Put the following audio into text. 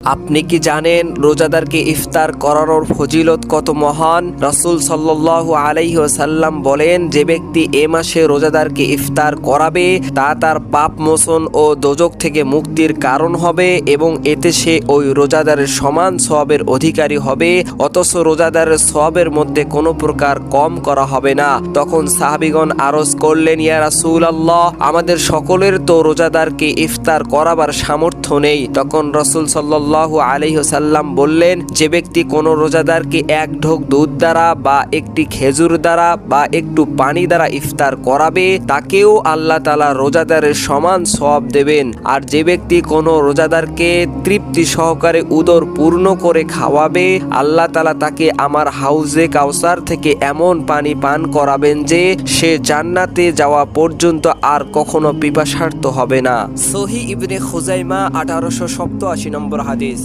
আপনি কি জানেন রোজাদারকে ইফতার করানোর ফজিলত কত মহান? রাসূল সাল্লাল্লাহু আলাইহি ওয়াসাল্লাম বলেন, যে ব্যক্তি এ মাসে রোজাদারকে ইফতার করাবে তা তার পাপ মোচন ও দোজখ থেকে মুক্তির কারণ হবে এবং এতে সে ওই রোজাদারের সমান সওয়াবের অধিকারী হবে, অথচ রোজাদারের সওয়াবের মধ্যে কোনো প্রকার কম করা হবে না। তখন সাহাবীগণ আরজ করলেন, ইয়া রাসূলুল্লাহ, আমাদের সকলের তো রোজাদারকে ইফতার করাবার সামর্থ্য নেই। তখন রাসূল সাল্লাল্লাহু আলাইহি ওয়াসাল্লাম বললেন, যে ব্যক্তি কোনো রোজাদারকে এক ঢোক দুধ দ্বারা বা একটি খেজুর দ্বারা বা একটু পানি দ্বারা ইফতার করাবে তাকেও আল্লাহ তাআলা রোজাদারের সমান সওয়াব দেবেন। আর যে ব্যক্তি কোনো রোজাদারকে তৃপ্তি সহকারে উদর পূর্ণ করে খাওয়াবে আল্লাহ তাআলা তাকে আমার হাউজে কাউসার থেকে এমন পানি পান করাবেন যে সে জান্নাতে যাওয়া পর্যন্ত আর কখনো পিপাসার্ত হবে না। সহিহ ইবনে খুজাইমা 1887 নম্বর হাদিস।